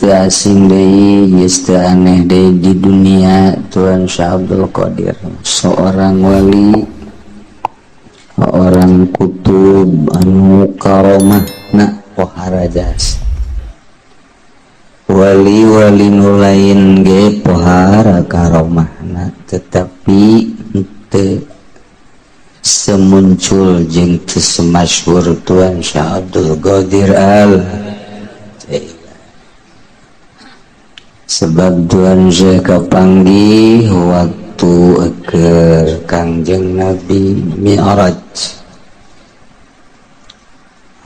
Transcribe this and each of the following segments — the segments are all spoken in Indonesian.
teu asing deui geus teu aneh deui di dunia Tuhan Syah Abdul Qadir seorang wali orang kutub anu karomahna pohara jasa wali-wali nu lain ge pohara karomahna tetapi teu semuncul jeung teu semasyhur Tuhan Syah Abdul Qadir sebab Tuhan Syah kapanggih waktu keur Kangjeng Nabi Mi'raj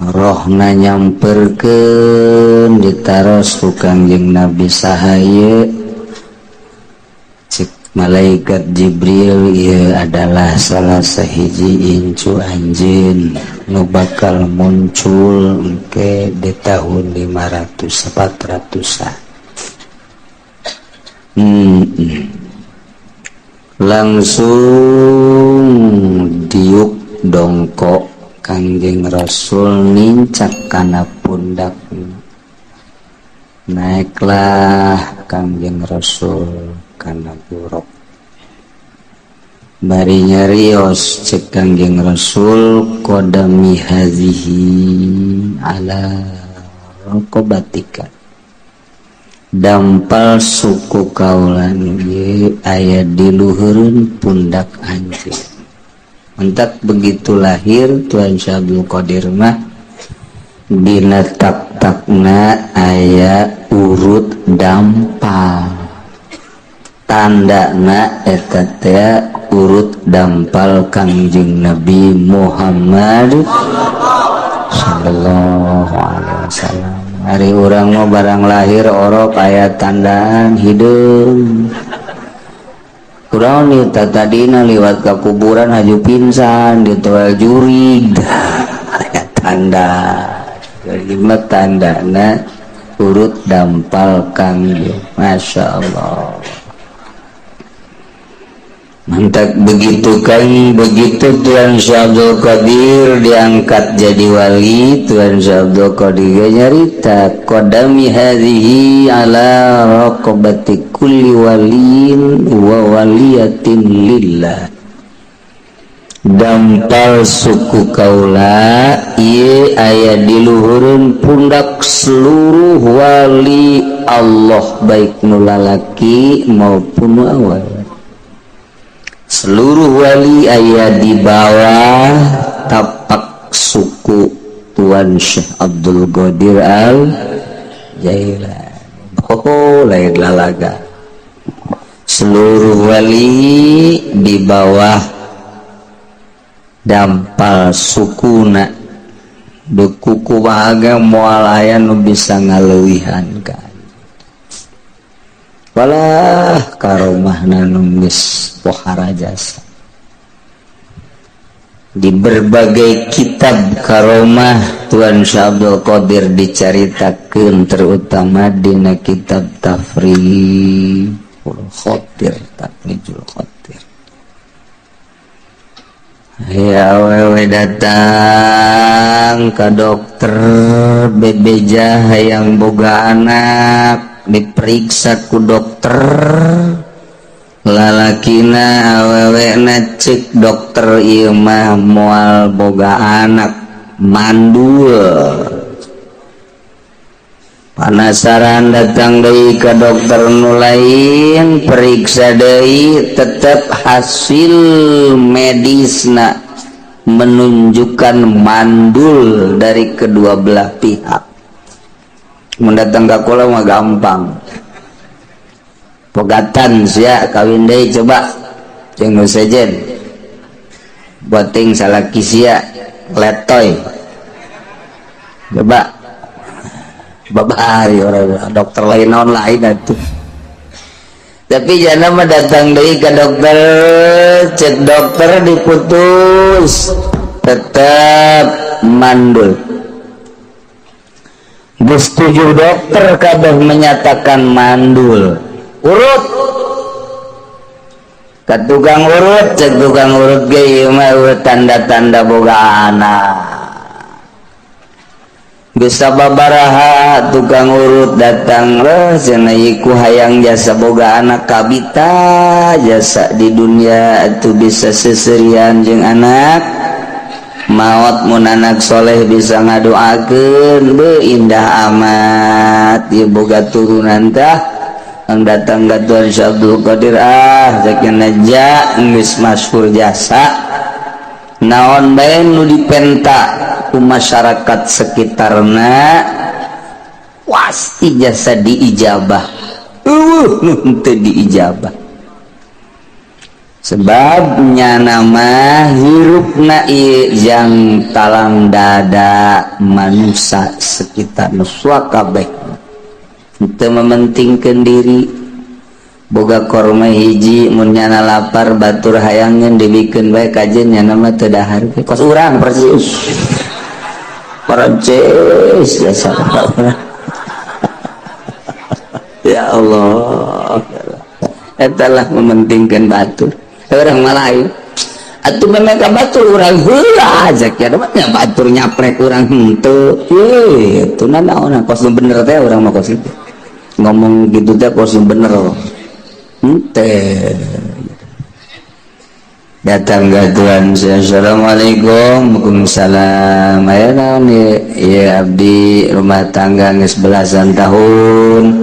rohna nyamperkeun ditaros ku Kangjeng Nabi sahaya cek malaikat Jibril ieu adalah salah sahiji incu anjeun nu bakal muncul engke di tahun 500-400an langsung diuk dongkok Kangjeng Rasul nincak kana pundakna naiklah Kangjeng Rasul kana buruk bari nyarios cek Kangjeng Rasul qadami hazihi ala raqabatika dampal suku kaulan ye aya di luhureun pundak anjeun mentak begitu lahir Tuhan Syah Abdul Qadir mah dina tak-takna aya urut dampal tandana eta teh urut dampal Kangjeng Nabi Muhammad sallallahu alaihi wasallam. Hari urang mah barang lahir orok aya tandaan hideung kurang nih tadina liwat ke kuburan haju pingsan ditual jurig aya tanda lima tandana urut dampal Kangjeng Masya Allah mantap begitu kan begitu Tuhan Syah Abdul Qadir diangkat jadi wali Tuhan Syah Abdul Qadir nyarita qadami hadhihi ala raqabati kulli waliin wa waliyatin lillah dampal suku kaula ieu aya di luhureun pundak seluruh wali Allah baik nu lalaki maupun awal seluruh wali aya di bawah tapak suku Tuan Syekh Abdul Qadir Al-Jailani. Oh, lain lalaga. Seluruh wali di bawah dampal sukuna. Dukuku bahagia moal aya nu bisa ngaleuwihan ka. Walah karomahna nulis pohara jasa di berbagai kitab karomah Tuan Syah Abdul Qadir dicaritakeun terutama dina kitab Tafrijul Khatir ya awewe datang ka dokter bebeja hayang boga anak diperiksa ku dokter lalakina awewe cek dokter ieu mah moal boga anak mandul penasaran datang deui ka dokter nu lain periksa deui tetep hasil medisna menunjukkan mandul dari kedua belah pihak mendatang ka kula mah gampang pegatan sia kawin deui coba jeung nu sejen boting salaki sia letoy coba babari orang dokter lain naon lain atuh tapi jangan mah datang deui ka dokter cek dokter diputus tetap mandul. Setuju dokter kabeh menyatakan mandul. Urut ka tukang urut, cek tukang urut ge ieu mah tanda-tanda boga anak. geus sababaraha tukang urut datang cenah iku hayang jasa boga anak kabita jasa di dunia atuh bisa seserian jeung anak maot mun anak soleh bisa ngadoakeun beuh indah amat ieu boga turunan tah ang datang ka Tuhan Syekh Abdul Qadir sakeuna ja geus masyhur jasa naon bae nu dipenta ku masyarakat sekitarna pasti jasa diijabah nu teu diijabah sebabnya nama hirupna ieu jang talang dada manusia sekitar nuswa kabeh teu mementingkeun diri boga korma hiji mun nyana lapar batur hayangeun dibikeun bae kajen nyana mah teu dahar kos urang persis Perancis jasa ya Allah etalah mementingkan batur orang Melayu atuh memeka batur urang heula aja kira nya batur nyaprek urang henteu ye itu naon kos bener teh urang mah kos itu ngomong gitu teh kos bener henteu datang ke Tuhan assalamualaikum waalaikumsalam aya naon ya abdi rumah tangga geus belasan tahun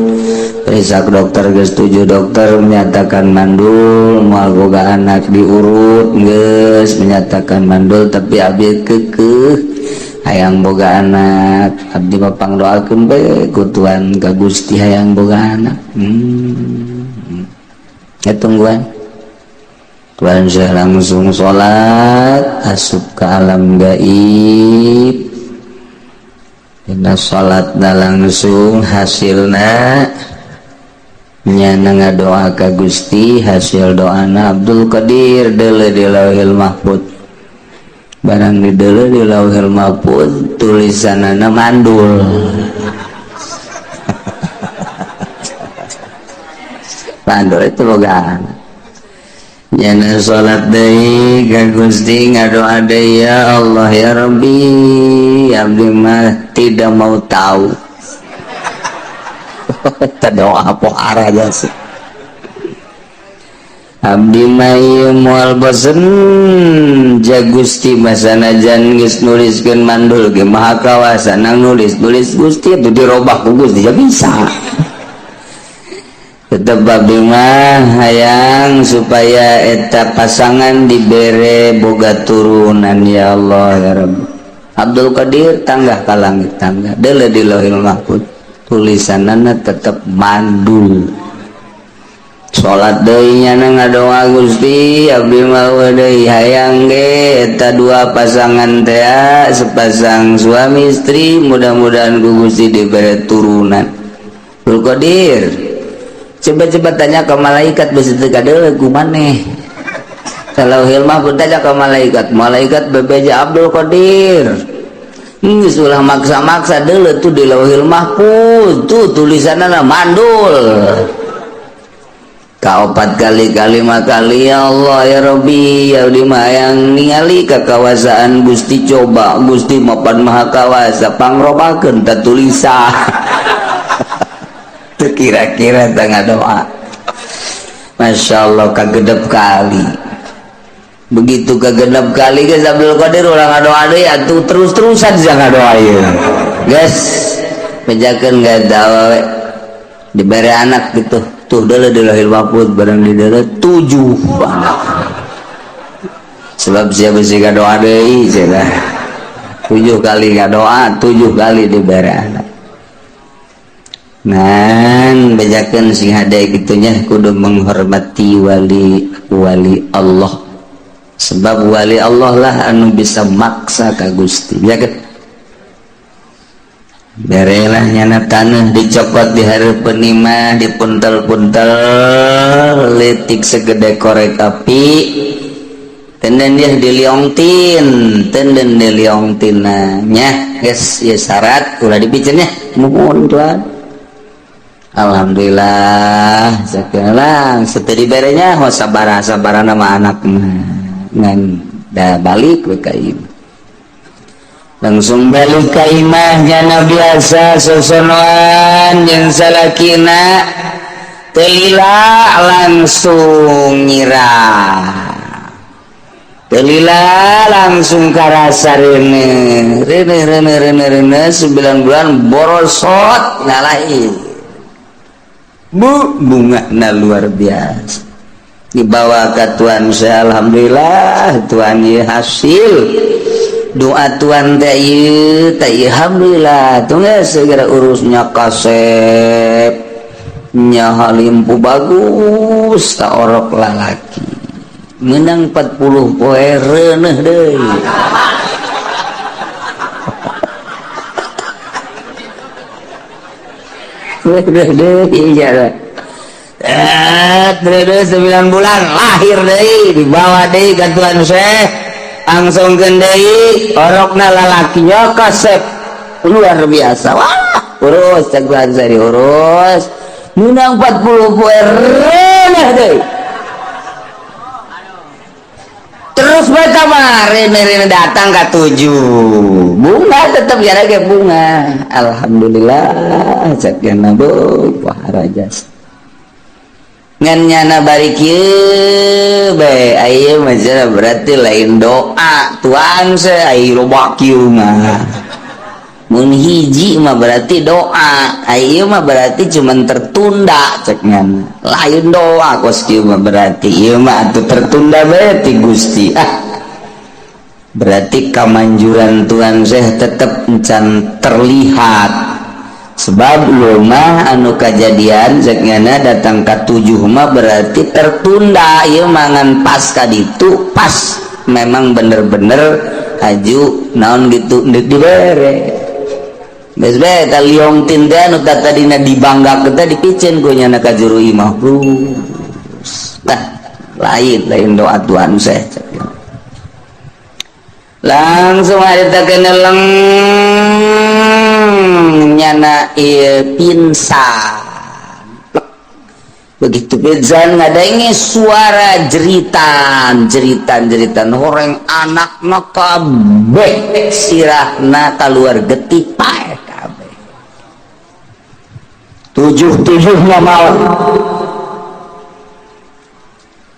periksa ke dokter geus 7 dokter menyatakan mandul moal boga anak diurut geus menyatakan mandul tapi abdi keukeuh hayang boga anak abdi mapang doakeun bae ku Tuhan ka Gusti hayang boga anak tungguan Tuhan saya langsung sholat asup ke alam gaib dina sholatna langsung hasilna nyana ngadoa ka Gusti hasil doana Abdul Qadir deuleu di Lauhil Mahfuz barang di deuleu di Lauhil Mahfuz tulisanana mandul mandul itu boga nyana sholat deui ka Gusti ngadoa deui ya Allah ya Rabbi abdi mah tidak mau tahu kita doa pohara aja sih abdi mah ieu moal bosen ja Gusti masanajan geus nuliskeun mandul ge maha kawasa nang nulis Gusti itu dirobah ku Gusti ya bisa tetep abdi mah hayang supaya eta pasangan dibere boga turunan ya Allah ya Rabbi Abdul Qadir tanggah ka langit tangga deuleu di Lauhil Mahfuz tulisanana tetep mandul sholat deui nyana ngadoa Gusti abdi mah deui hayang ge eta dua pasangan teh sepasang suami istri mudah-mudahan ku Gusti dibere turunan Abdul Qadir coba tanya ke malaikat besi teu kadeuleu ku maneh Lauhil Mahfuz tanya ke malaikat bebeja Abdul Qadir geus ulah maksa-maksa deuleu tuh di Lauhil Mahfuz tuh tulisanna mandul kaopat kali 5 kali ya Allah ya Rabbi ya lima yang ningali kekawasaan Gusti coba Gusti mapan maha kawasa pangrobakeun ta tulisan kira-kira tengah doa Masya Allah kagedep kali begitu kagedep kali guys Abdul Qadir ulah ngadoa deui atuh terus-terusan bisa ngadoa ieu guys pejakeun gadawa we dibere anak gitu tuh deuleu di Lauhil Mahfuz bareng di deuleu 7 anak sebab siapa sih ngadoa deui cenah 7 kali ngadoa 7 kali dibere anak nan bejakeun sing hade gitunya kudu menghormati wali Allah sebab wali Allah lah anu bisa maksa ka Gusti ya kan berelah nyana tanah dicopot di hareupeun imah dipuntel-puntel leutik segede korek api tenden dia diliongtin tenden diliongtina nya geus ieu syarat ulah dipicennya muhun Tuhan alhamdulillah sakelang setelah diberenya sabara nama anak ngan da balik we ka ieu langsung balik ka imahnya na biasa sosonoan jeung salakina telila langsung nyirah telila langsung karasa rene 9 bulan borosot ngalahin bunga na luar biasa dibawa ke Tuhan saya alhamdulillah Tuhan ya hasil doa Tuhan teh alhamdulillah tuh segera urusnya kasep nya limpu bagus tak orok lalaki menang 40 poe reuneuh deui iya 9 bulan lahir deui dibawa deui ka Tuhan Syekh langsung deui orokna lalakinya kasep luar biasa wah urus Tuhan saya diurus menang 40 poe reneh deui terus beta mah rene datang ka 7 bunga tetap jarak ke bunga alhamdulillah sakena bu paharajas ngan nyana bari kieu bae aya mah berarti lain doa Tuhan saya aya loba kieu mah mun hiji mah berarti doa aya mah berarti cuman tertunda cek ngan lain doa kos kieu mah berarti ieu mah atuh tertunda bae ti Gusti berarti kamanjuran Tuhan Syekh tetep encan terlihat sebab lumah anu kejadian zeknyana datang ke 7 mah berarti tertunda ieu mangan pas ka ditu pas memang bener-bener haju naon gitu deuk dibere geus bae ta liong tin teh anu tadina dibanggakeun teh dipicen ku nya ka juru imah tah lain doa Tuhan Syekh langsung harita keneleng nyana pinsan begitu pizan ngadengi suara jeritan horeng anakna kabeh sirahna kaluar getih pae kabeh 7 malam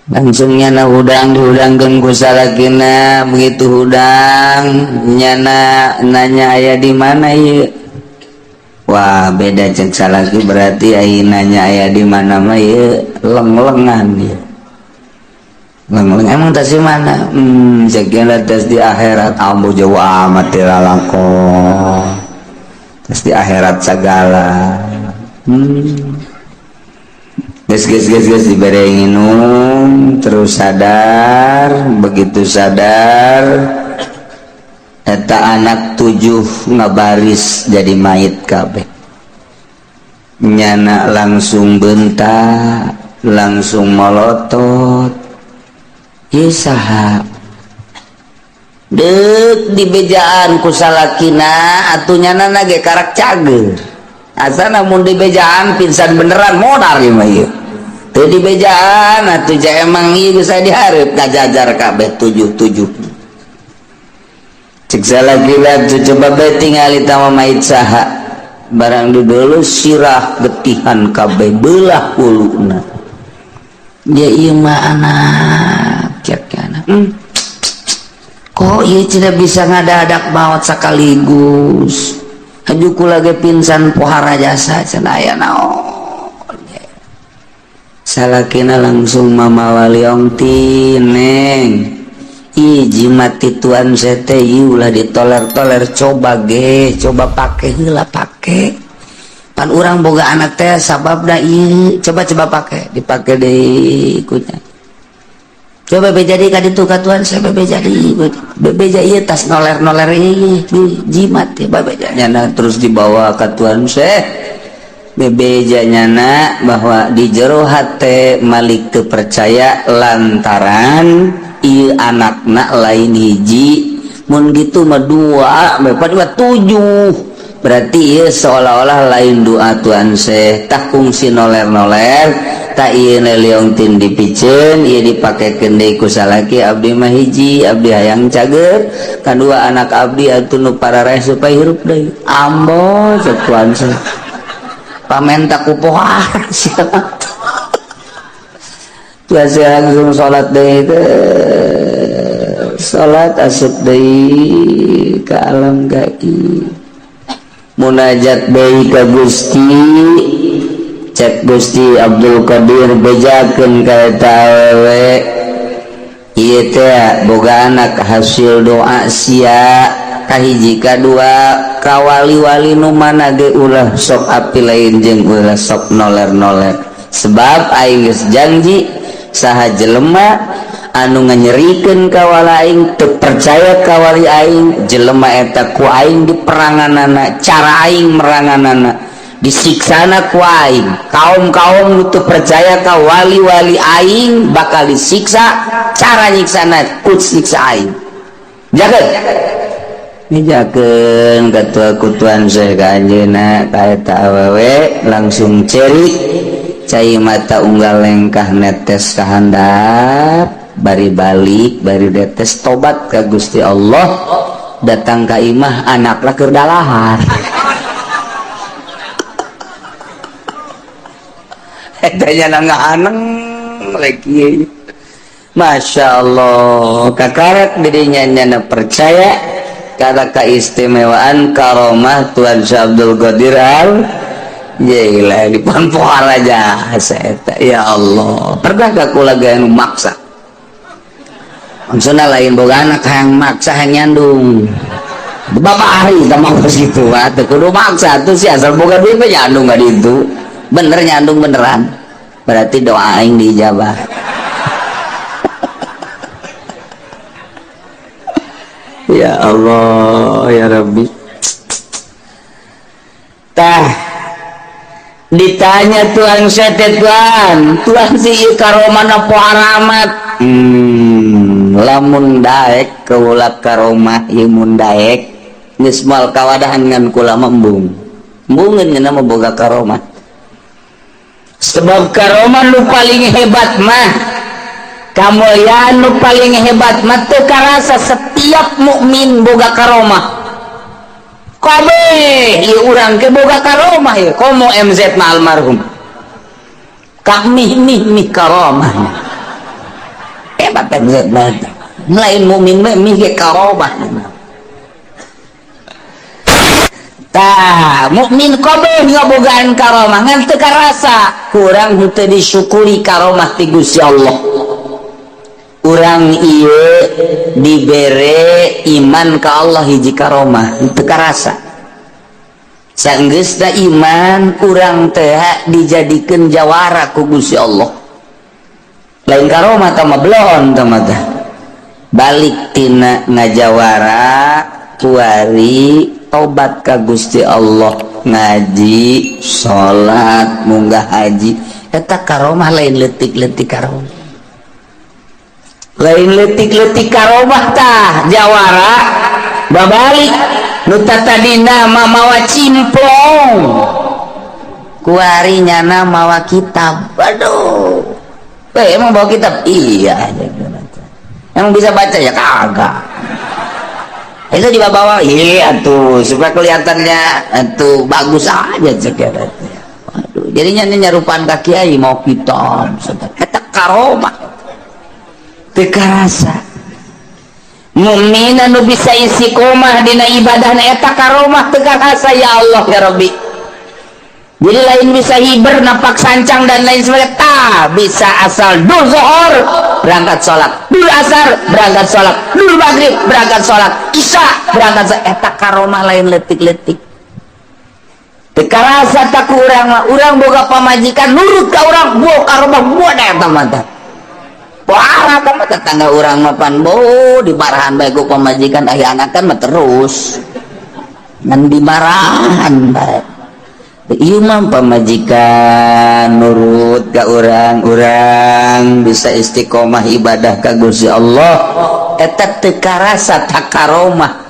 langsung nyana hudang dihudangkeun ku salakina begitu hudang nyana nanya aya di mana ieu wah beda cek salaki berarti aya nanya aya di mana mah ieu leng-lengan ieu leng-leng emang tas di mana cek tas di akhirat ambo jauh amat teh lalakon tas di akhirat sagala guys diberi minum terus sadar begitu sadar eta anak 7 ngabaris jadi mayit kabeh nyana langsung bentak langsung molotot ieu saha deuk dibejaan ku salakina atuh nyana ge karak cager asana mun dibejaan pinsan beneran modal ieu mah ieu teu dibejaan atuh ja emang ieu geus dihareup kajajar kabeh 7 cek salakina tuh coba bae tingali tama mayit saha barang dulu sirah getihan kabeh beulah kuluna dia ieu mah anak cek anak kok ieu tidak bisa ngadadak maot sakaligus hajuku lagi pinsan pohara jasa cenah aya naon salakina langsung mamawa liong tineng iji mati Tuhan sete ulah ditoler-toler coba pake heula pake pan urang boga anak teh sababna ieu coba pake dipake deui ikunya coba bejadi ka ditu ka Tuhan saya bebeja ieu tas noler ieu jimat ya bebeja nyana terus dibawa ka Tuhan Syekh bebeja nyana bahwa di jero hate malik teu percaya lantaran ieu anakna lain hiji mun gitu mah 2 padahal 7 berarti ieu seolah-olah lain doa Tuhan Syekh tak kungsi noler kata ieu leong tin dipicen ieu dipakekeun deui ku salaki abdi mah hiji abdi hayang cager kadua anak abdi atuh nu parareh supaya hirup deui ambo sekuan pamenta ku poha tuasa langsung salat deui salat asup deui ka alam gaib munajat deui ka Gusti cek Gusti Abdul Qadir bejakeun ka eta awewe ieu teh boga anak hasil doa sia kahiji kadua kawali-wali nu mana ge ulah sok api lain jeung ulah sok noler-noler sebab aing geus janji saha jelema anu nganyerikeun ka wali aing teu percaya ka wali aing jelema eta ku aing diperanganana cara aing meranganana disiksana ku aing kaum-kaum nu teu percaya ka wali-wali aing bakal disiksa cara nyiksana ku siksa aing jakeun ngejakeun katua kutuan Syekh ka anjeunna ka eta awewe langsung cerik cai mata unggal lengkah netes ka handap bari balik bari detes tobat ka Gusti Allah datang ka imah anakna keur dalahar etanya nangaaneng lagi Masya Allah kakarak dirinya nyana percaya karena keistimewaan karomah Tuan Syekh Abdul Qadir Jailah di panpohar aja saya ya Allah pernah gak kula gaya nu maksa maksudnya lain boga anak yang maksa yang nyandung bapak hari sama gitu atau kudu maksa tuh sih asal boga duit nyandung gak itu bener nyandung beneran berarti doa aing diijabah ya Allah ya Rabbi tah ditanya Tuhan Tuhan si karomana poharamat lamun daek keulak karomah imun daek nismal kawadahan ngan kula membung mbungeun nama boga karomah sebab karomah nu paling hebat mah kamuliaan nu paling hebat mah teu karasa setiap mukmin boga karomah kabeh ieu urang ke boga karomah ieu komo MZ na almarhum kami mih karomah hebat MZ mah lain mukmin mih ge karomah tah mukmin kabeh ngabogaan karomah ngan teu karasa kurang teu disyukuri karomah ti Gusti Allah urang ieu dibere iman ka Allah hiji karomah teu karasa saenggeusna iman urang teh dijadikeun jawara ku Gusti Allah lain karomah tah mah belon tah mah balik tina ngajawara kuari tobat ka Gusti Allah ngaji salat munggah haji eta karomah lain leutik-leutik karomah lain leutik-leutik karomah tah jawara babalik nu tadina mah mawa cimplong kuari nyana mawa kitab aduh emang bawa kitab iya emang bisa baca ya kagak itu dibawa iya tuh supaya kelihatannya tuh bagus aja cek aduh jadinya nyarupan kaki kiai mau kitab eta karomah teu karasa mukmin anu bisa istiqomah dina ibadah eta karomah teu karasa ya Allah ya Rabbi jadi lain bisa hiber napak sancang dan lain sebagainya tah bisa asal dul zuhur berangkat sholat dul asar berangkat sholat dul maghrib berangkat sholat isya berangkat sholat eta karomah lain letik-letik teu karasa tak urang boga pamajikan nurut ka urang buah karomah buah eta mah parah kan tetangga orang mapan dimarahan baik ku pamajikan aya anakan mah terus ngan dimarahan baik ieu mah pamajikan nurut ka urang bisa istiqomah ibadah ka Gusti Allah eta teu karasa tak karomah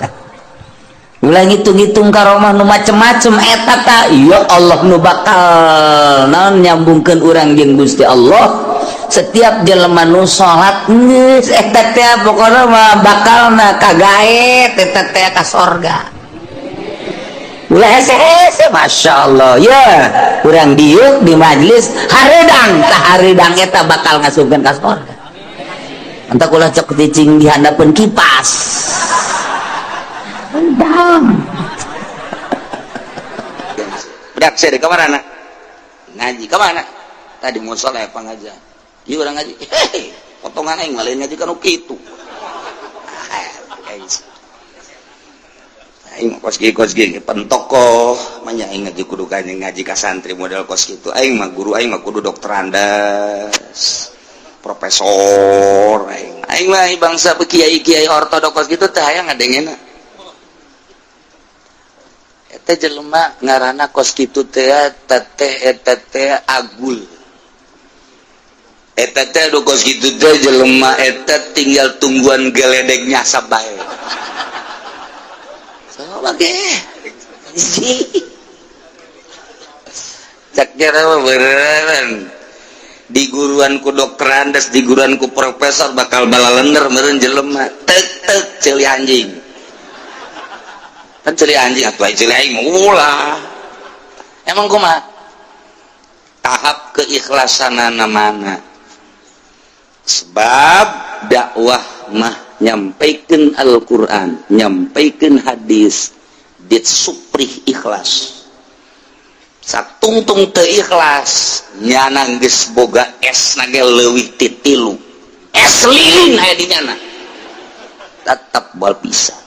ulah ngitung-ngitung karomah nu macem-macem eta ta ya Allah nu bakal naon nyambungkeun urang jeung Gusti Allah setiap jelema nu salat geus eta teh pokona mah bakalna kagaet eta teh ka sorga ulah hese-hese Masya Allah ya urang diuk di majelis hareudang tah hareudang eta bakal ngasupkeun ka sorga anta ulah cok cicing di handapeun kipas dang bedak saya ke mana ngaji ke mana tadi mau sholat apa ngaji ieu urang ngaji potongan aing lain ngaji kan kitu aing kos ge pentoko manya aing ngaji kudu ka ngaji ka santri model kos kitu aing mah guru aing mah kudu dokter andas profesor aing mah bangsa kiai-kiai ortodoks gitu teh aya ngadengeuna eta jelema ngaranna kos kitu teh eta teh agul eta teh do kos kitu teh jelema eta tinggal tungguan geledeg nyasa bae so bage cak kira beneran di guruan ku dokter andes di guruan ku profesor bakal balalender meureun jelema tek ceuli anjing kan ceuli anjing atuh ceuli aing ulah emang kumaha tahap keikhlasanana mana sebab dakwah mah nyampaikeun Al-Qur'an nyampaikeun hadis dit suprih ikhlas satungtung teu ikhlas nyana geus boga es nage leuwih ti 3 es lilin aya di nyana tetep bal pisan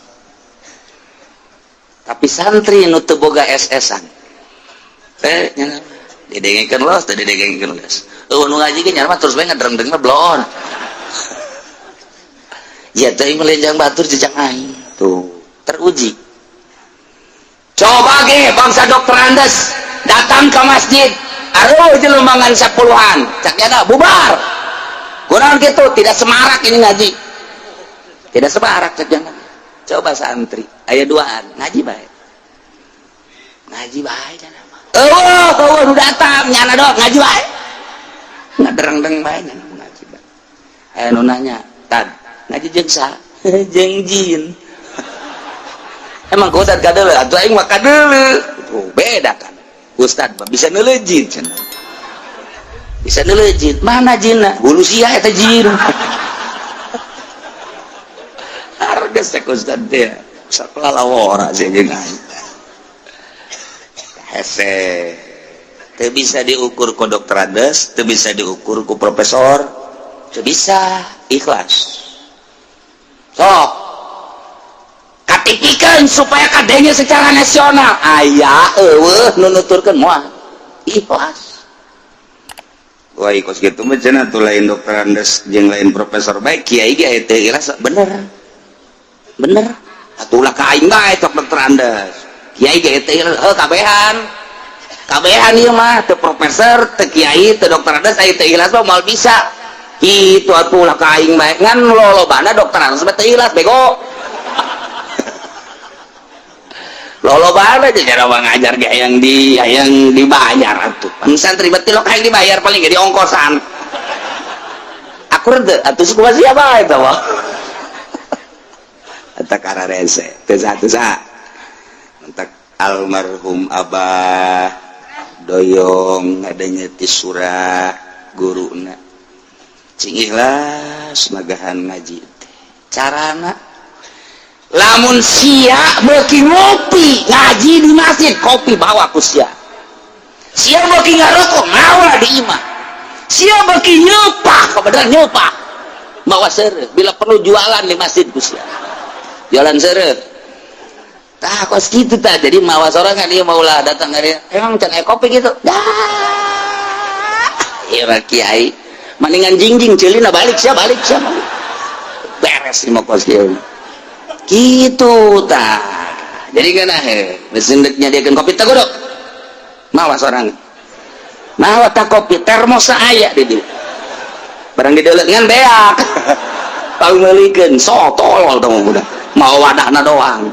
tapi santri nu teu boga es-esan teh nyana didengengkeun los teh didengengkeun los nu ngaji ge nyana mah terus bae ngadreng-dreng mah blon ya teh melenjang batur jejak aing tuh teruji coba ge bangsa dokter andes datang ke masjid aduh jelema ngan 10-an cak nyana bubar kunaon kitu tidak semarak ini ngaji tidak semarak cak nyana coba santri aya 2an ngaji bae nyana mah eueuh nu datang nyana dok ngaji bae ngadereng-dereng bae nyana ngaji bae aya nu nanya tad ngaji jeung sa jeung jin emang ku ustad kadeuleu atuh aing mah kadeuleu tuh beda kan ustad mah bisa neuleuh cenah bisa neuleuh jin mana jinna hulu sia eta jin harga teh ustad teh saklala wora sih jeung aing hese teu bisa diukur ku dokter andes teu bisa diukur ku profesor teu bisa ikhlas sok katipikeun supaya kadenge secara nasional aya eueuh nu nuturkeun moal ikhlas wah ikos kitu mah cenah tuh lain dokter andes jeung lain profesor bae kiai ge aya teu ikhlas bener atuh ka aing bae cok dokter andes kiai ge teu ikhlas kabehan ieu mah teu profesor teu kiai teu dokter andes aya teu ikhlas mah moal bisa itu atuh lah ka aing bae ngan lolobana dokter andes teu ikhlas bego lolobana aja cara ngajar ge hayang dibayar atuh santri beti lo hayang dibayar paling ge di ongkosan akur teu atuh kumaha siapa eta mah eta kararese teu sa entak almarhum Abah Doyong adanya ti surah guruna cing ikhlas magahan ngaji teh carana lamun sia beuki ngopi ngaji di masjid kopi bawa ku sia beuki ngarokok ngawa di imah sia beuki nyepah kebetulan nyepah bawa seureut bila perlu jualan di masjid ku sia jualan seureut tah kos kitu tah jadi mawa sorangan dia maulah datang dari emang can kopi gitu dah ieu kiai mendingan jingjing ceulina balik sia beres di kos kieu gitu tah jadi kana mesin dek nyadiakeun kopi teh godok mawa sorang mawa tah kopi termos aya di dieu barang dideuleuh ngan beak paling meulikeun sok tolol tah budak mau wadahna doang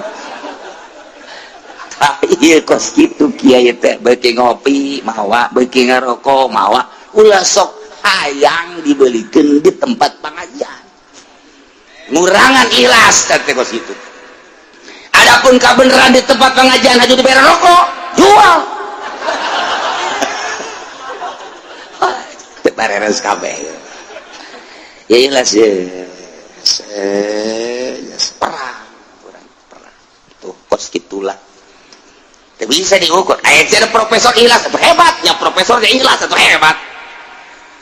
iya kos gitu kiai teh beuki ngopi mawa beuki ngarokok mawa ulah sok hayang dibelikeun di tempat pengajian ngurangan ikhlas teh kos gitu. Adapun kabeneran di tempat pengajian haju dibayar rokok jual beres kabeh ya ikhlas ya perang tuh kos gitulah. Tidak bisa diukur. Ayat profesor ikhlas atau hebatnya profesornya ikhlas atau hebat.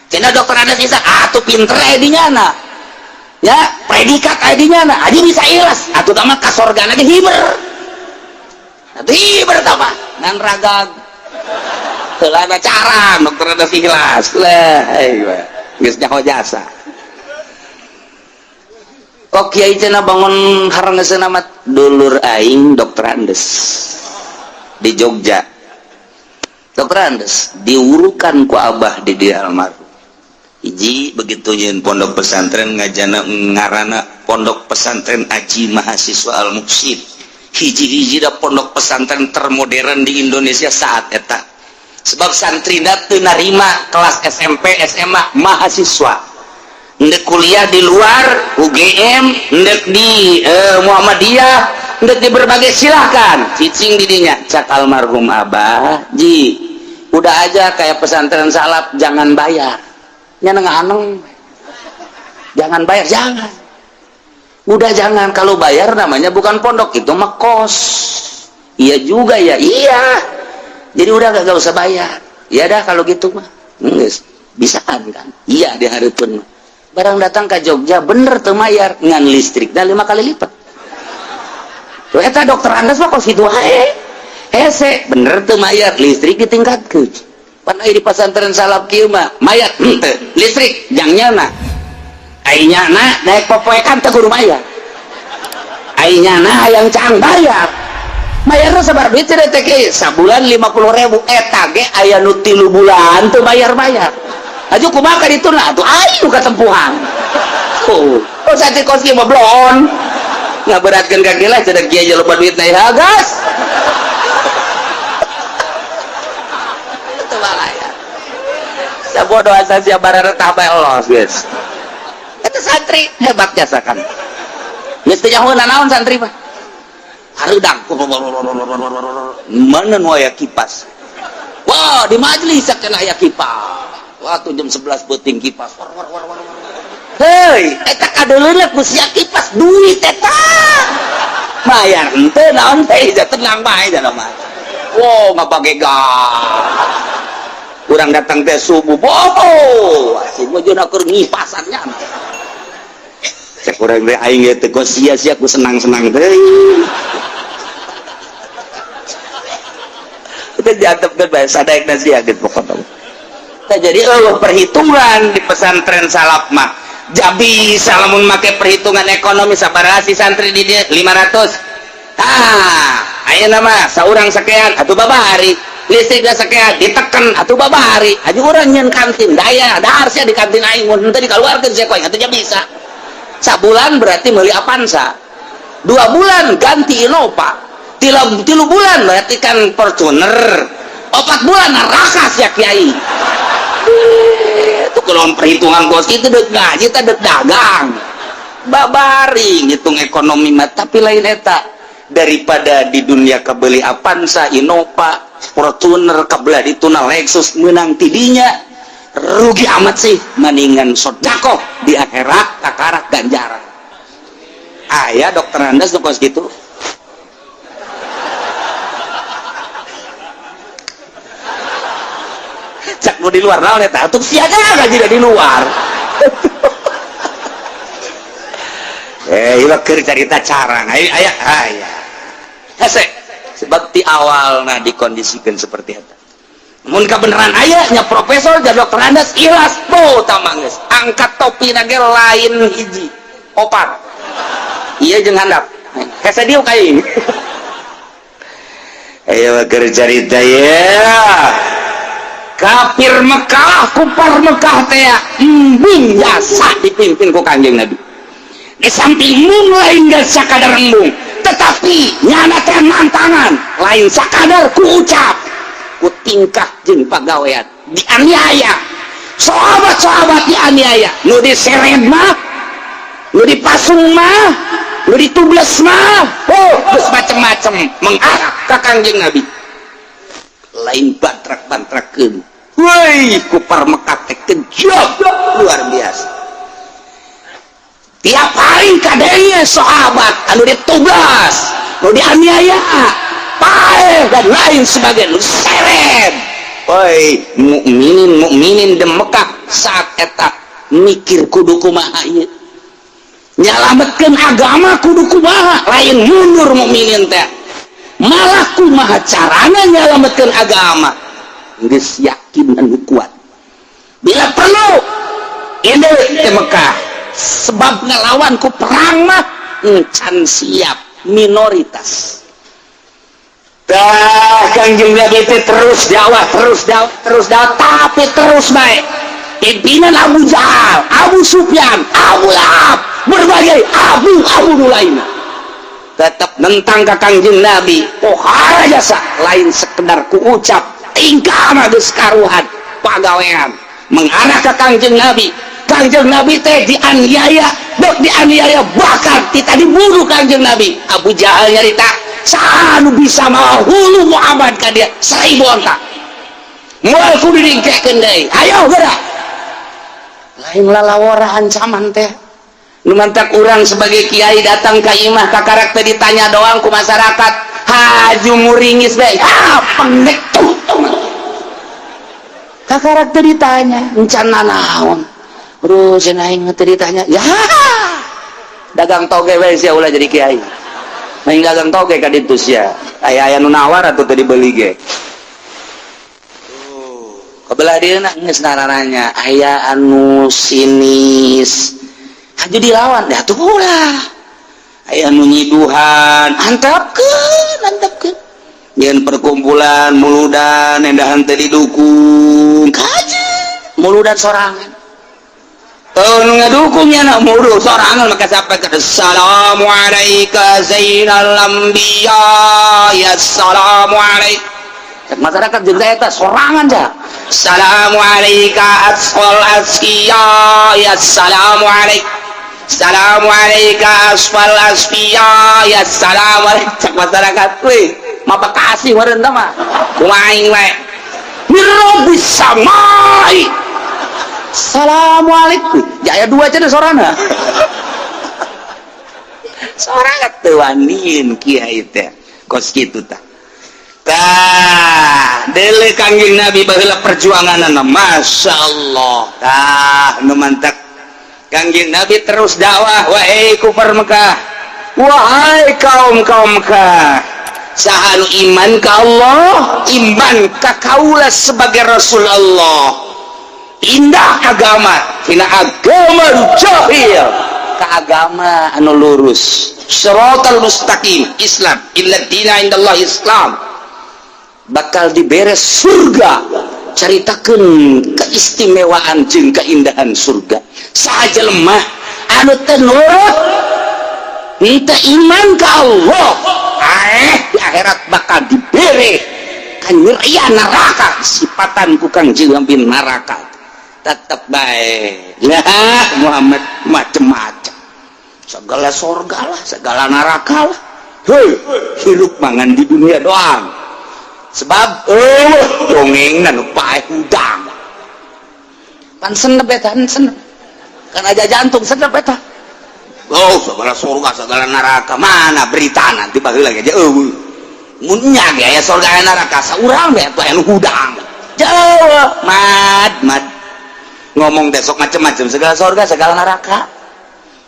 Cina dokter ada sisa atau pinter edinya na. Ya predikat edinya na. Adi bisa ikhlas. Atau tamat kasorgana ge hiber. Atau hiber tama ngan ragag. Teu ada cara dokter ada ikhlas. Lah, geus nyaho jasa. Kok kiai cenah bangun harangeun amat dulur aing dokter Andes. Di Jogja dokter Andes diurukan ku abah di almarhum hiji begitu nyeun pondok pesantren ngajana ngarana pondok pesantren Aji Mahasiswa Al Muksid hiji-hiji da pondok pesantren termodern di Indonesia saat eta sebab santrina teu narima kelas SMP SMA mahasiswa ndek kuliah di luar UGM ndek di Muhammadiyah ndek di berbagai silahkan cicing didinya cak almarhum abah ji udah aja kayak pesantren salaf jangan bayar nyaneng aneng jangan bayar jangan udah jangan kalau bayar namanya bukan pondok itu mah kos iya juga ya iya jadi udah gak usah bayar ya dah kalau gitu mah bisa kan iya dihareupeun barang datang ke Jogja bener teu mayar ngan listrik dan 5 kali lipat. Tuh eta dokter Andes mah kos kitu wae. Hese bener teu mayar listrik ditingkatkeun. Pan aya di pesantren salaf kieu mah mayar henteu listrik jangnyeuna. Ainyana daek popoekan teu kudu mayar. Ainyana hayang cang bayar. Mayarna sabar duit teh teh sabulan 50.000 eta ge aya nu 3 bulan teu bayar-bayar. Aju kumaha ditu na atuh ayu katempuhan. Oh sate kos ieu mah blon. Ngaberatkeun ka kieu lah cenah kieu loba duit na hagas. Teu balaya. Sabodo asa sia barara tah bae los geus. Eta santri hebat jasakan. Geus teu nyahoeun naon santri mah. Hareudang. Mana nu aya kipas. Wah, di majelis cenah aya kipas. Waktu jam 11 beuting kipas. Hei, eta kadeuleuna ku sia kipas duit eta. Bayar henteu naon teh ja tenang bae da mah. Wow, ngapake gas. Urang datang teh subuh. Oh, si mojona keur ngipasannya. Cek urang teh aing teh kos sia-sia ku senang-senang deui. Kita diantepkeun bae sadaekna sia geus pokokna. Jadi perhitungan di pesantren salaf mah jabi salamun make perhitungan ekonomi sabaraha si santri di dia 500 ayeuna mah saurang sakean atuh babari listrikna sakean diteken atuh babari aju urang nyeun kantin daya dahar sia di kantin aing mun teu dikaluarkeun sia koeng atuh nya bisa sabulan berarti meuli Avanza 2 bulan ganti Innova 3 bulan berarti kan Fortuner 4 bulan rakas ya kiai itu kalau perhitungan bos itu dek ngaji kita dek dagang babari ngitung ekonomi mah tapi lain eta daripada di dunia kebeli Avanza Innova Fortuner kebelah dituna Lexus menang tidinya rugi amat sih mendingan sodakoh di akhirat takarak ganjaran ayah dokter Andes tuh kos gitu cak nu di luar naon eta atuh siaga gaji di luar ieu keur carita carang aya hese sebab ti awalna dikondisikeun seperti eta mun kabeneran aya nya profesor jadi dokter Andes ikhlas tuh tamanggeus angkat topina ge lain hiji opat ieu jeung handap hese dieu kaing aya keur carita ya kafir Mekah, kufar Mekah teh biasa dipimpin ku Kanjeng Nabi. Di samping mung lain geus sakadar embung, tetapi nyana teh mantangan lain sakadar ku ucap ku tingkah jeung pagawean dianiaya sahabat-sahabat dianiaya nu diseret mah nu dipasung mah nu ditubles mah geus macem-macem mengarah ka Kangjeng Nabi lain bantrak-bantrakeun woi kupar Mekah teh kejam luar biasa tiap hari kadenya sahabat anu ditublas nu dianiaya paeh dan lain sebagainya seret woi mukminin di Mekah saat eta mikir kudu kumaha ieu nyalametkeun agama kudu kumaha lain mundur mukminin teh malah kumaha carana nyalametkeun agama geus yakin anu kuat bila perlu ini di Mekah sebab ngelawan ku perang mah encan siap minoritas dah Kangjeng Nabi itu terus dakwah tapi terus baik pimpinan Abu Jahal, Abu Sufyan, Abu Lahab berbagai abu lainnya tetap nentang ke Kangjeng Nabi pohara jasa lain sekedar ku ucap tingkah geus karuhan pagawean mengarah ke Kangjeng Nabi teh dianiaya bahkan kita dibunuh Kangjeng Nabi Abu Jahal nyarita sanu bisa mahulu Muhammad ka dia 1000 onta moal kudu dingkekeun deui ayo gerak lain lalawara ancaman teh nu mantak urang sebagai kiai datang ka imah ka karek teh ditanya doang ku masyarakat haju muringis bae pendek tuh ka karek teh ditanya encan nanaon bro cenah aing teh ditanya ya dagang toge we sia ulah jadi kiai main dagang toge ka ditu sia aya nu nawar atuh teh dibeli ge kabelah dieuna geus nararanya aya anu sinis haju dilawan dah tuh ulah aya anu nyiduhan antapkeun yen perkumpulan muludan endahan teh didukung kaje muludan sorangan nu ngadukungnya nak mulu sorangan maka sampai ke assalamu alayka zainal anbiya ya assalamu alayka masyarakat jeung eta sorangan dah assalamu alayka asqal asqiya ya assalamu alayka assalamu alayka asfal asfiya ya assalamu alayka masyarakat we mapa kasih meureun tah mah kumaha aing we mir rabbis samai assalamualaikum jaya dua aja deh sorana sorangan teu waniin kiai teh kos kitu tah deuleu Kangjeng Nabi baheula perjuanganna masyaallah tah nu mantap Kangjeng Nabi terus dakwah wahai kufar Mekah wahai kaum Mekah saha nu iman ka Allah iman ka kaula sebagai Rasul Allah indah agama hina agama jahil ke agama anu lurus syaratal mustaqim Islam illa dina indallah Islam bakal diberes surga caritakeun keistimewaan jeung keindahan surga saja lemah anu teu nurut henteu iman ka Allah di akhirat bakal dibere kanyerian neraka sifatan ku Kangjeng Nabi neraka tetap baik nah Muhammad macam-macam segala surga lah segala neraka lah hidup mangan di dunia doang sebab dongeng dan paeh udang pan senep eta senep kan aja jantung senep eta segala surga segala neraka mana berita nanti baheula ge mun nya ge aya surga neraka saurang bae anu udang jauh mad ngomong besok macam-macam segala surga segala neraka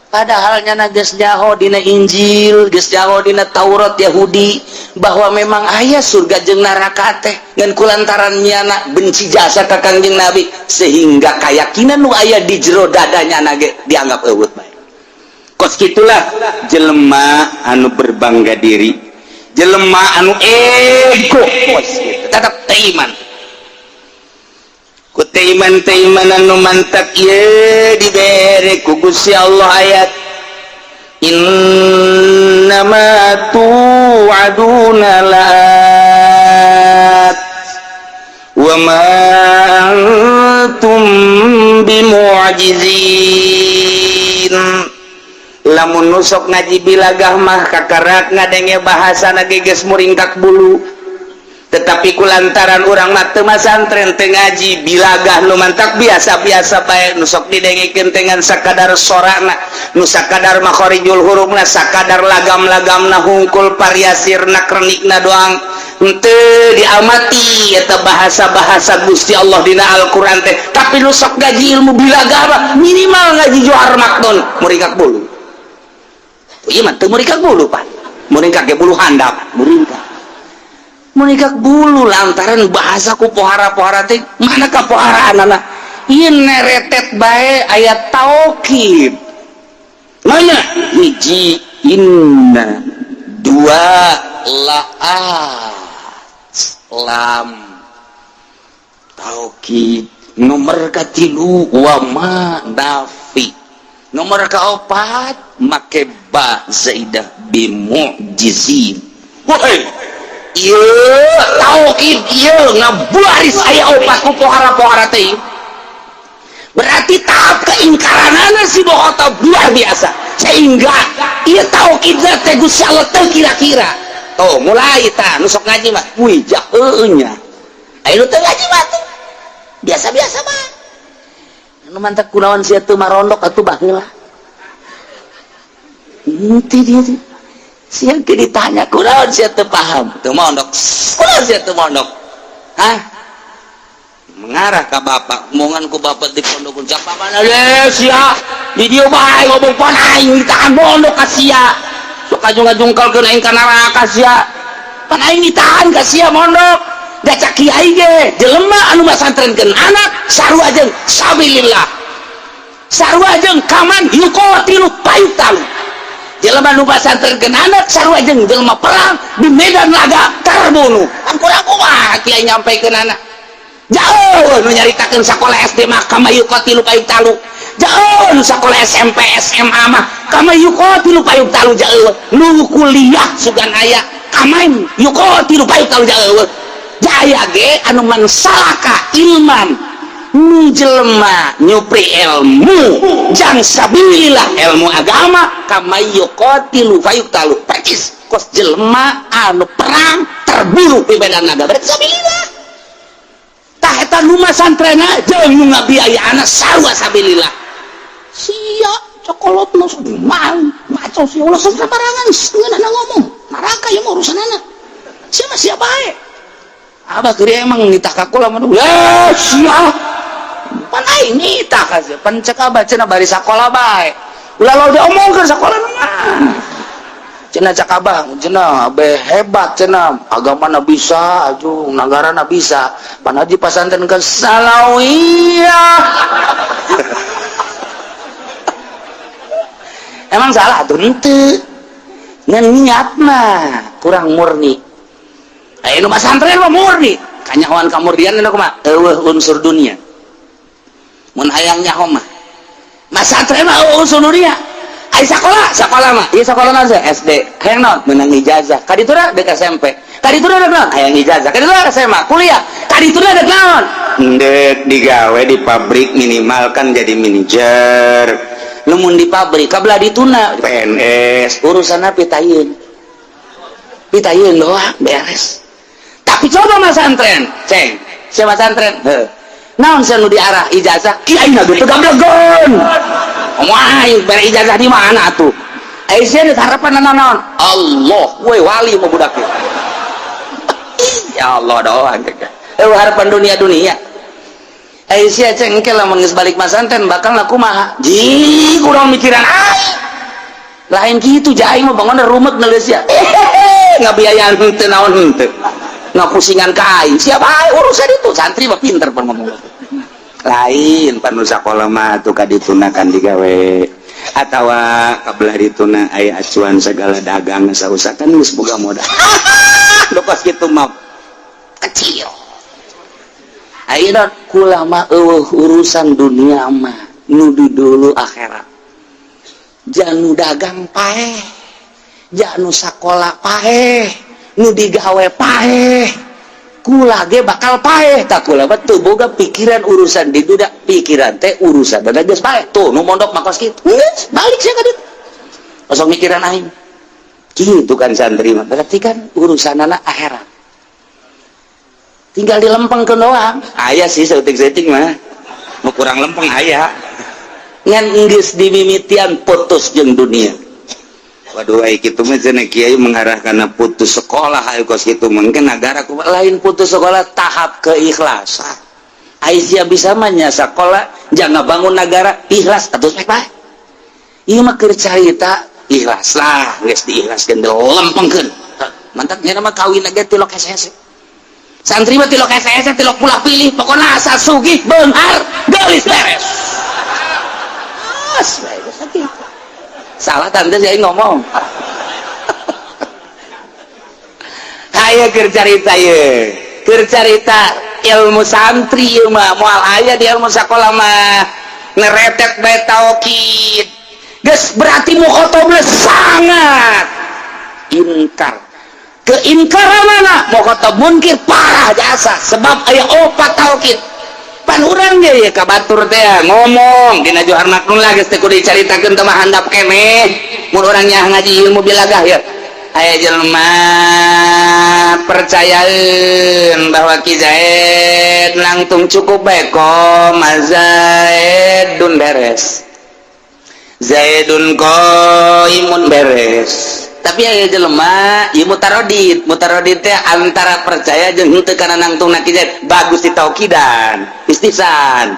padahal nyana geus nyaho dina Injil geus nyaho dina Taurat Yahudi bahwa memang aya surga jeung neraka teh ngan kulantaran nyana benci jasa ka Kangjeng Nabi sehingga keyakinan nu aya di jero dadanya ge dianggap eueuh bae kos kitulah jelema anu berbangga diri jelema anu ego kos kitu tetep iman ku iman anu mantap ieu dibere ku Gusti Allah ayat innama tu'aduna la'at wa ma antum bimu'jizin. Lamun nusok ngaji bilagah mah kakarak ngadenge bahasa geus muringkak bulu, tetapi kulantaran urang mah teu masantren teu ngaji bilagah nu mantak biasa-biasa bae nusok didengikeun dengan sakadar sorana nu sakadar makharijul hurufna sakadar lagam-lagamna hungkul variasirna krenikna doang henteu diamati eta bahasa-bahasa Gusti Allah dina Al-Qur'an teh. Tapi nusok ngaji ilmu bilagah mah minimal ngaji Johar Makdon muringkak bulu. Iya mah teu muringkak bulu Pak, muringkak ge bulu handap muringkak bulu lantaran bahasa ku pohara-pohara teh mana ka poharaanana ieu neretet bae ayat taukid mana hiji inna dua laat lam taukid nomor katilu wa ma nafi nomor kaopat make ba zaidah bimu'jizin. Wahai ieu taukid ieu ngabaris aya opat ku pohara-pohara teh berarti tahap keingkaranana si bohota luar biasa sehingga ieu taukid teh Gusti Allah teu kira-kira. Tuh mulai tah nu sok ngaji mah wijah heueuh nya aya nu teu ngaji mah biasa-biasa mah nu mantep kunaon sia teu marondok atuh baheula inti dia sia ke ditanya kunaon sia teu paham teu mondok kunaon sia teu mondok hah mengarah ka bapak omongan ku bapak di pondok cak papana le sia di dieu bae ngomong pan aing ditahan mondok ka sia sok ajung-ajungkalkeun aing ka neraka sia pan aing ditahan ka sia mondok da cak kiai ge jelema anu masantrenkeun anak sarua jeung sabilillah sarua jeung kaman yuqatilu payutalu jelema nu pasantrenkeun anak sarua jeung jelema perang di medan laga terbunuh ampura kumaha kiai nyampekeun anak jauh nu nyaritakeun sakola SD mah kama yuqatilu payutalu jauh nu sakola SMP SMA mah kama yuqatilu payutalu jauh nu kuliah sugan aya kamain yuqatilu payutalu jauh jaya ge anu mansalaka ilman nu jelema nyupri ilmu jang sabilillah ilmu agama kama yuqatilu fayuqtalu percis kos jelema anu perang terburu di medan naga berarti sabilillah tah eta nu masantrena jeung nu ngabiayaana sarua sabilillah sia cokolotna sudiman maco sia ulah sabarangan ngeunana ngomong neraka yang urusanana sia mah sia bae abah geuring emang nitah ka kula mah ya sia pan aing nitah ka sia pan cek abah cenah bari sakola bae ulah lo diomongkeun sakola mah cenah cek abah cenah be hebat cenah agamana bisa aju nagarana bisa pan haji pasantren ke salawiyah emang salah tuh henteu ngan niatna kurang murni. Nu pasantren mah murni kanyahoan kamurdian na kumaha eueuh unsur dunia mun hayang nyaho mah pasantren mah unsur dunia ai sakola mah ieu sakola naon SD hayang naon meunang ijazah kaditura deuk SMP kaditura deuk naon hayang ijazah kaditura SMA kuliah kaditura deuk naon deuk digawe di pabrik minimal kan jadi manajer lamun di pabrik kabelah dituna PNS urusanna pitayeun doang beres. Tapi coba masantren, ceng, siapa masantren? Naon sanu diarah ijazah? Kiai na gitu gablegon. Wah, bar ijazah di mana tuh? Aisyah harapan naon? Allah, we wali mah budak. Ya Allah doang. Harapan dunia. Aisyah ceng ke lamun geus balik masantren bakal kumaha? Ji, kurang mikiran aing. Lain kitu jai mah bangun rumek ngeus ya. Ngabiayaan henteu naon henteu. Ngapusingan kain siapa urusan itu santri mah pinter pun ngomong lain panu sakola mah tuh kaditunakan digawe atawa kabelah dituna aya acuan segala dagang sausakan geus boga modal lokos kitu mah kecil ayeuna kula mah urusan dunia mah nu dulu akhirat janu dagang paeh, janu sakola paeh, nu digawe paeh, kula ge bakal paeh. Tak kula betul boga pikiran urusan di duda, pikiran teh urusan dan geus paeh. Tuh nu mondok makos kitu. Geus balik sia ka ditu. Kosong mikiran aing. Gitu kan santri mah. Berarti kan urusanana akhirat. Tinggal dilempengkeun doang. Aya sih seutik-seutik mah. Mau kurang lempeng aya. Ngan geus dimimitian putus jeung dunia. Waduh ai kitu mah cenah kiai mengarah kana putus sekolah aya kos kitu mungkin negara ku lain putus sekolah tahap keikhlasan. Ai sia bisa mah nya sakola jangan bangun negara ikhlas atuh bae. Ieu mah keur carita ikhlas lah, geus diikhlaskeun lempengkeun. Mantap nya mah kawin ge tilok hese-hese. Santri mah tilok hese-hese tilok pulah pilih, pokona asal sugih beunghar geulis beres. Salah tante saya ngomong. Aya keur carita ye, keur carita ilmu santri ieu mah moal aya di ilmu sakola mah neretet bae taukid. Geus berarti mukhatabna sangat inkar. Keingkaran mana? Mukhatab munkir parah jasa sebab aya opat taukid. Pan urang ge ya kabatur teh ngomong dina Johar Maknun lah geus teh kudu dicaritakeun teh mah handap keneh. Mun urang nya ngaji ilmu bilagah ya. Aya jelema percayaeun bahwa Ki Zaid langtung cukup bae ko Zaidun beres. Zaidun qaimun beres. Tapi aya jelema ieu mutarodid teh antara percaya jeung henteu kana nangtungna Ki Zaid bagus ditaukidan istifsan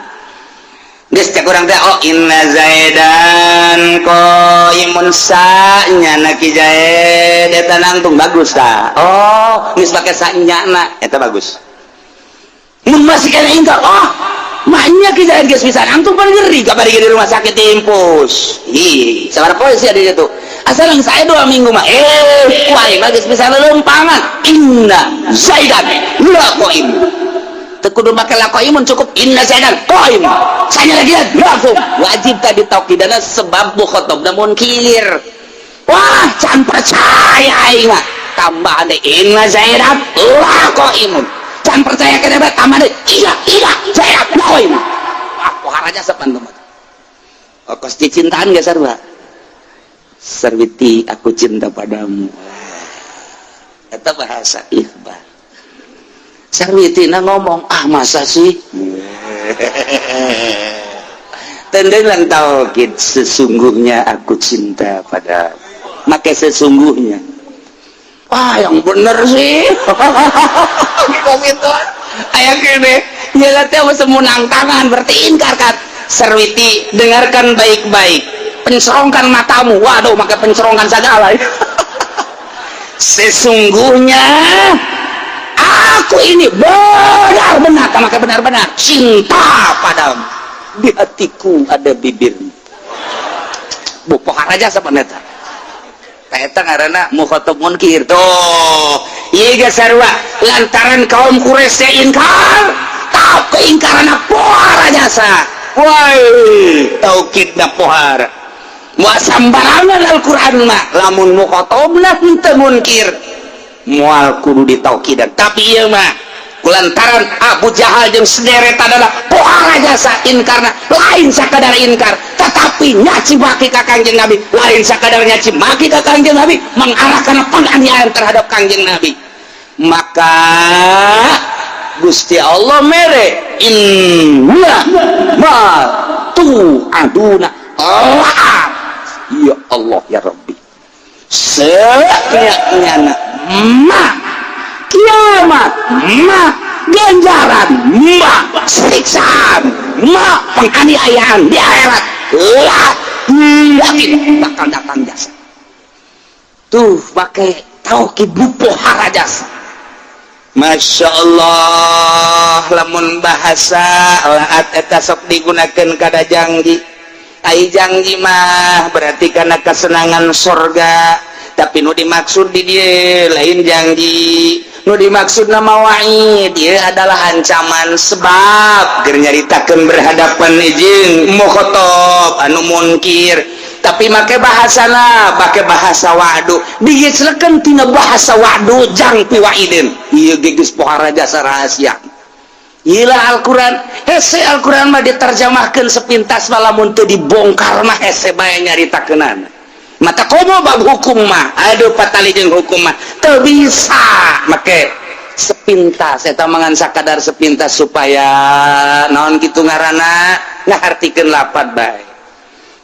geus cek urang teh oh inna Zaidan qaimun sa'nyana Ki Zaid eta nangtung bagus tah oh geus pake sa'nyana eta bagus mun masih kana ingkar oh mahnya Ki Zaid geus pisan antum pan ngeri kabari di rumah sakit impus ih sabar polisi ada itu asal yang saya 2 minggu mah kuaing geus pisan lempangan inna Zaidan la qaim teu kudu make la qaimun cukup inna Zaidan qaim sanya lagi langsung wajib tadi taukidana sebab mukhatabna munkir wah can percaya aing mah tambahan inna Zaidan la qaimun can percaya kena bet tambah deh iya saya poin aku haraja sepan teman kos cintaan gak sarwa Sarwiti aku cinta padamu itu bahasa ikhbar Sarwiti na ngomong ah masa sih tendengan taukid sesungguhnya aku cinta padamu make sesungguhnya ah yang bener sih gitu ayah gini nyala teh semunang tangan berarti ingkar kan Sarwiti dengarkan baik-baik pencerongkan matamu waduh maka pencerongkan segala sesungguhnya aku ini benar-benar maka benar-benar cinta padamu di hatiku ada bibirmu bu poharaja sebenarnya eta ngaranna mukhatab munkir tuh ieu ge sarua lantaran kaum Quraisy teh ingkar tau keingkaranna pohara jasa woi taukidna pohara moal sambarangan Al-Qur'an mah lamun mukhatabna henteu munkir moal kudu ditaukidan tapi ieu mah kulantaran Abu Jahal jeung sederetana pohara jasa inkarna lain sakadar inkar tetapi nyaci maki ka Kangjeng Nabi lain sakadar nyaci maki ka Kangjeng Nabi mengarahkan penganiayaan terhadap Kangjeng Nabi maka Gusti Allah mere inna ma tu aduna Allah ya Allah ya Rabbi senyana ma kiamat ma ganjaran ma siksaan ma penganiayaan di akhirat lah yakin bakal datang jasa tuh pakai taukid pohara jasa Masya Allah lamun bahasa laat eta sok digunakan kada janji ai janji mah berarti karena kesenangan surga tapi nu dimaksud di dia lain janji nu dimaksud nama wa'id dia adalah ancaman sebab keur nyaritakeun berhadapan jeung mukhatab anu munkir tapi tapi make pakai bahasa wadu digesleken tina bahasa wadu jang piwaiden ieu geus pohara jasa rahasia. Ilah Al-Quran hese Al-Quran mah diterjemahkeun sepintas lamun teu dibongkar mah hese bae nyaritakeunana. Mata komo bab hukum mah aduh patali jeung hukum mah teu bisa make sepintas eta mangan sakadar sepintas supaya naon kitu ngaranna ngahartikeun lapad bae.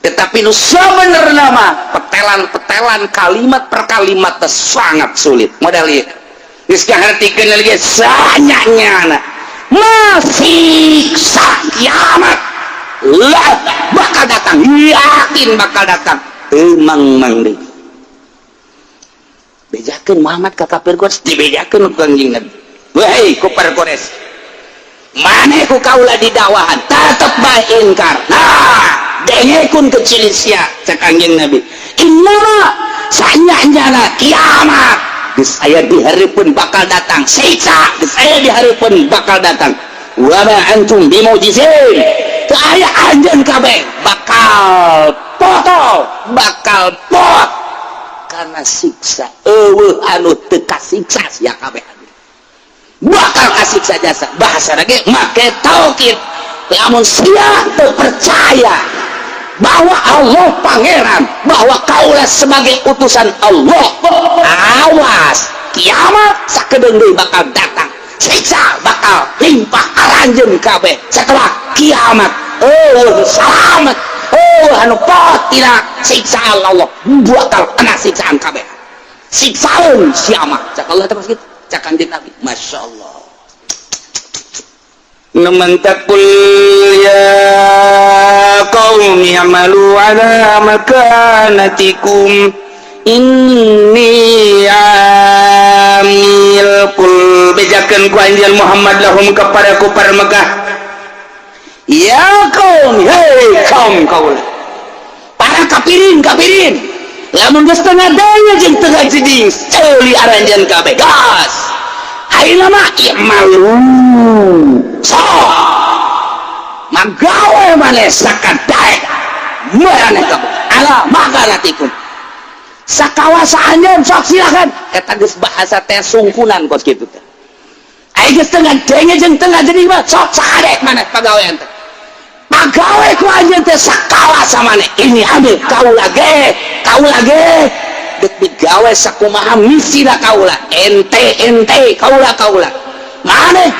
Tetapi nu sabenerna mah petelan-petelan kalimat per kalimat sangat sulit. Modal ieu geus ngahartikeun lagi sanyanyana masih kiamat lah bakal datang, yakin bakal datang. Emang deh bejakeun Muhammad ka kafir Quraisy dibejakeun ku Kangjeng Nabi. Wahai kufar Quraisy, maneh ku kaula di dakwahan tetep bae ingkar. Nah, dengekeun kecil sia cek Kangjeng Nabi. Inna sanyanyana kiamat geus aya di hareupeun bakal datang, siksa geus aya di hareupeun bakal datang. Wa ma antum bimujizin, teu aya anjeun kabeh bakal potol, bakal pot karena siksa eueuh anu teu kasiksa sia kabeh bakal kasiksa jasa. Bahasa lagi make taukid lamun sia teu percaya bahwa Allah pangeran, bahwa kaulah sebagai utusan Allah, awas kiamat sakedeung deui bakal datang, siksa bakal limpah aranjeun kabeh setelah kiamat. Selamat anu tina siksa Allah bakal kena siksaan kabeh, siksaan siapa cak Allah terus gitu cak Kanjeng Nabi. Masya Allah. Naman takul ya qaumi amalu ala makanatikum inni amil kul bejakeun ku anjeun Muhammad lahum kepada kufar Mekah. Ya kaum, hei kaum kaula para kafirin lamun geus tengah daya jeung tengah jeding ceuli aranjeun kabeh gas ayeuna mah imalu so magawe maneh sakadae maneh kabeh ala makanatikum sakawasa anjeun sok silakan eta geus bahasa teh sungkunan kos kitu teh. Aya geus tengah daya jeung tengah jeding mah sok sakadek maneh pagawean teh. Pagawe ku anjeun teh sakawasa maneh ini ambil kaula ge dek digawe sakumaha misina kaula ente kaula maneh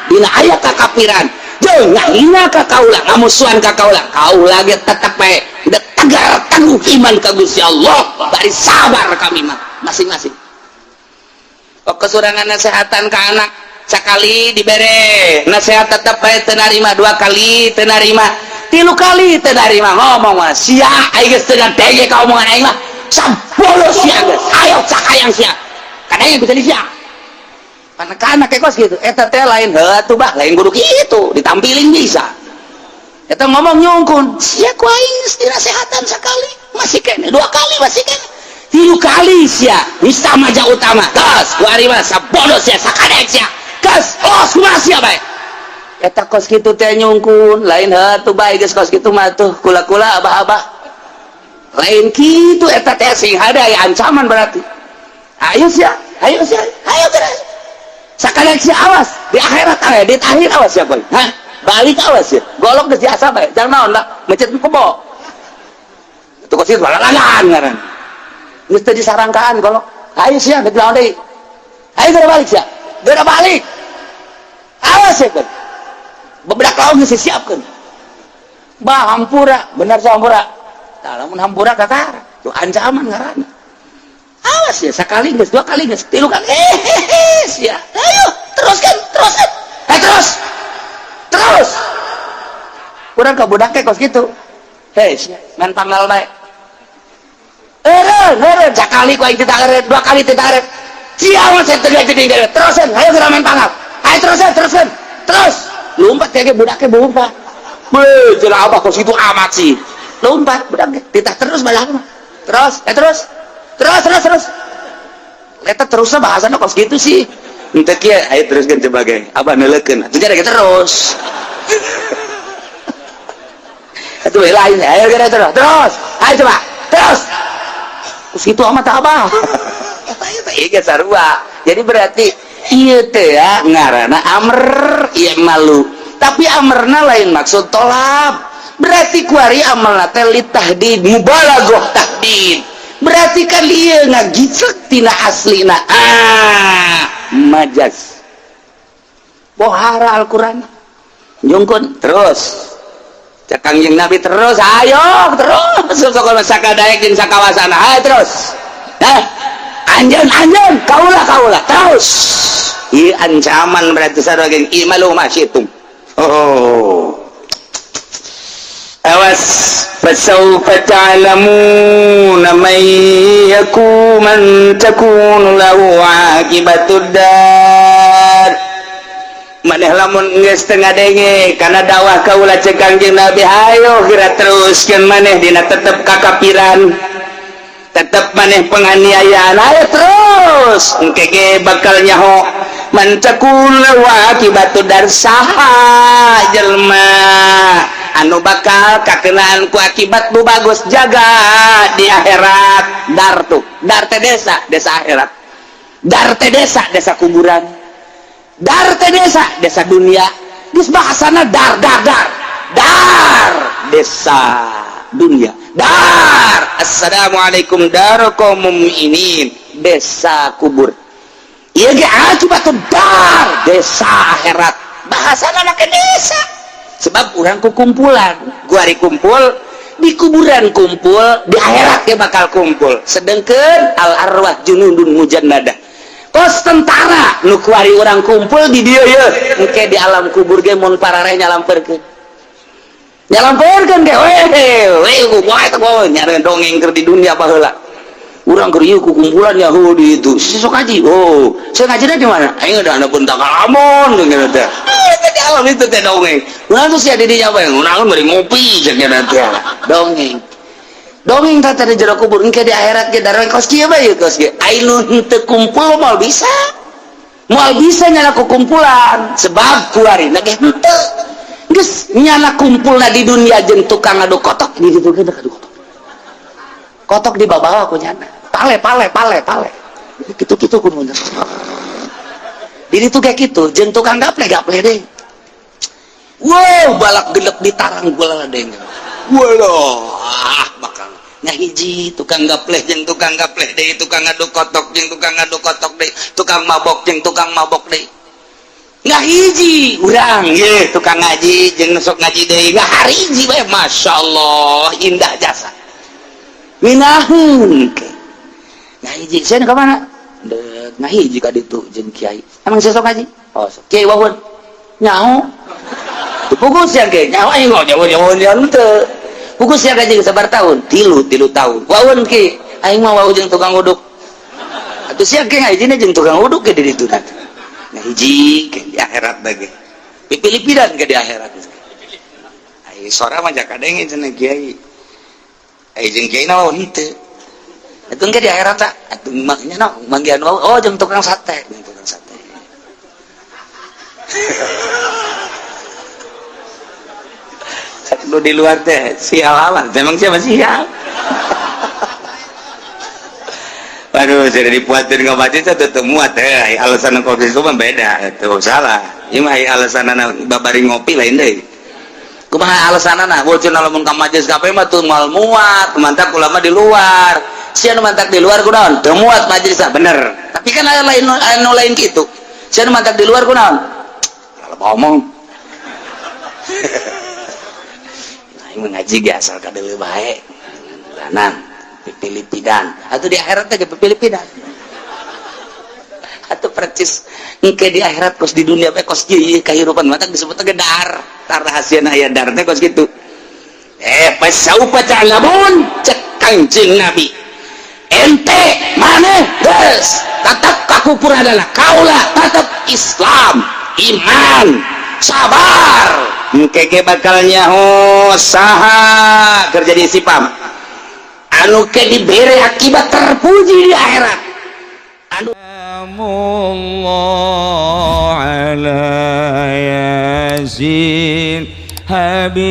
dina aya kakafiran jeung ngahina ka kaula ngamusuhan ka kaula ge tetep bae dek tegar teguh iman ka Gusti Allah bari sabar kami mah masing-masing. Kesurangan nasehatan ka anak sekali dibere nasihat tetap baik tenarima, 2 kali tenarima, 3 kali tenarima ngomong mah sia aing geus teu dege ka omongan aing mah sabolos sia geus ayo cakayang sia kadang bisa disia kana kekos gitu eta teh lain heuh bah lain kudu kitu ditampilin bisa eta ngomong nyungkun sia ku aing geus dinasehatan sekali masih kene 2 kali masih kene 3 kali sia bisa maja utama tos kuari mah sabolos sia sakadek sia kas kumaha sia bae eta kos kitu teh nyungkun lain heuh bae geus kos kitu mah tuh kula-kula abah-abah lain kitu eta teh sing hadaya ancaman berarti ayo geus sakadek sia awas di akhirat aya di akhir awas ya boy balik awas ya golok geus diasa bae jangan naon da mecet kebo itu kos kitu balalan ngaran geus teu disarangkaan golok ayo sia geus lawan deui ayo geus balik sia geura balik awas ya kan bebedak lawan geus disiapkeun bah hampura bener hampura tah lamun hampura kakara tuh ancaman ngaranna awas ya sekali geus 2 kali geus 3 kali sia ayo teruskan terus urang ka budak teh kos kitu hei sia main panggal bae eureun sakali ku aing teu daeret 2 kali teu daeret siapa saya terjadi terusan ayo geura main panggal ayo terus lompat kayak budaknya lompat jelas abah kos itu amat sih lompat budaknya titah terus balik terus eta terusnya bahasanya kos gitu sih entah kia ayo teruskan sebagai abah neleken itu jadi terus itu lain ayo geura terus ayo coba terus situ amat abah iya sarua. Jadi berarti iya teh ya ngarana amr iya malu, tapi amrna lain maksud tolab. Berarti kuari amalna teh li tahdid mubalaghah tahdid, berarti kan ieu ngagicek tina aslina majaz. Pohara Al-Qur'an jongkon terus cak Kangjeng Nabi terus ayo terus sok sakadaek jeung sakawasana ayo terus anjeun kaula terus ieu ancaman berarti sarua geng imalu masyitum. Oh awas fasawfa ta'lamuna man takunu lahu aqibatud dar. Maneh lamun geus teu ngadenge kana dakwah kaula cek Kangjeng Nabi hayo kira teruskeun maneh dina tetep kakapiran, tetep maneh penganiayaan ayo terus engke ge bakal nyaho man takunu lahu aqibatud dar saha jelema anu bakal kakenaan ku akibat nu bagus jaga di akhirat. Dar tuh dar teh desa akhirat, dar teh desa kuburan, dar teh desa dunia. Geus bahasana dar desa dunia. Dar assalamualaikum dar kaum mukminin desa kubur. Ieu ge akibat dar desa akhirat, bahasana make desa. Sebab orang kukumpulan gua kumpul di kuburan, kumpul di akhirat ya bakal kumpul. Sedengkeun al arwah junudun mujannada, kos tentara nu kuari orang kumpul di dieu ye engke di alam kubur ge mun parareh nyalampeurkeun ge we kumaha eta boy nyari dongeng keur di dunia baheula urang keur ieu kukumpulan Yahudi itu sok ngaji. Oh saya ngajina di mana aing ada bentak lamun gitu teh di alam itu teh dongeng. Urang tuh sia di dinya bae naon bari ngopi jeung teh dongeng tata di jero kubur engke di akhirat ge dareng kos kieu bae kos ge ainu teu kumpul moal bisa nyana kukumpulan sebab kuari na ge henteu geus nyana kumpulna di dunia jeung tukang adu kotok di ditu ge adu kotok di babawa ku nyana pale gitu kudu di ditu ge kitu jeung tukang gaple deh. Wow balak gelep ditarang gula deng. Walah bakal ngahiji tukang gapleh jeung tukang gapleh deui, tukang adu kotok jeung tukang adu kotok deui, tukang mabok jeung tukang mabok deui. Ngahiji urang ye tukang ngaji jeung sok ngaji deui ngahariji bae masyaallah indah jasa. Minaheun ngahiji sieun ka mana? Deuk ngahiji ka ditu jeung kiai. Emang sok ngaji? Oh kiai wawon. Nyaho. Pugus yang ke nyaho aing jauh-jauh teu. Pugus yang jeung sabar tahun? 3 tahun. Waun ke aing mah wau jeung tukang uduk. Atuh sia ke ngajina jeung tukang uduk ke di ditu teh. Nah hiji ke di akhirat bage. Pipilipidan ke di akhirat. Ai sora mah jak kadenge cenah kiai. Ai jeung kiai na waun henteu. Atuh ke di akhirat tah. Atuh maknya na manggian wau oh jeung tukang sate, lu di luar teh sial awan memang siapa sial. Waduh sudah dipuatin nggak baca itu tetep muat teh alasan kopi itu mah beda itu salah ini mah alasan babari ngopi lain deh kumaha alasan bocor lamun ka majelis kafe mah tuh mal muat mantap ulama di luar sia nu mantap di luar kunaon teu muat majelis bener tapi kan aya lain gitu sia nu mantap di luar kunaon kalau ngomong mengaji ge asal kadeu bae lanang pipilipidan atuh di akhirat teh pipilipidan atuh percis engke di akhirat kos di dunia bae kos ieu kahirupan mata disebut ge dar rahasiana aya dar teh kos kitu pasaupa ta'lamun cek Kangjeng Nabi ente maneh geus tatap kakupur adalah kaula tatap Islam iman sabar engke bakal nyaho saha kerja di sipam anu ke dibere akibat terpuji di akhirat anu ala yasin habibillah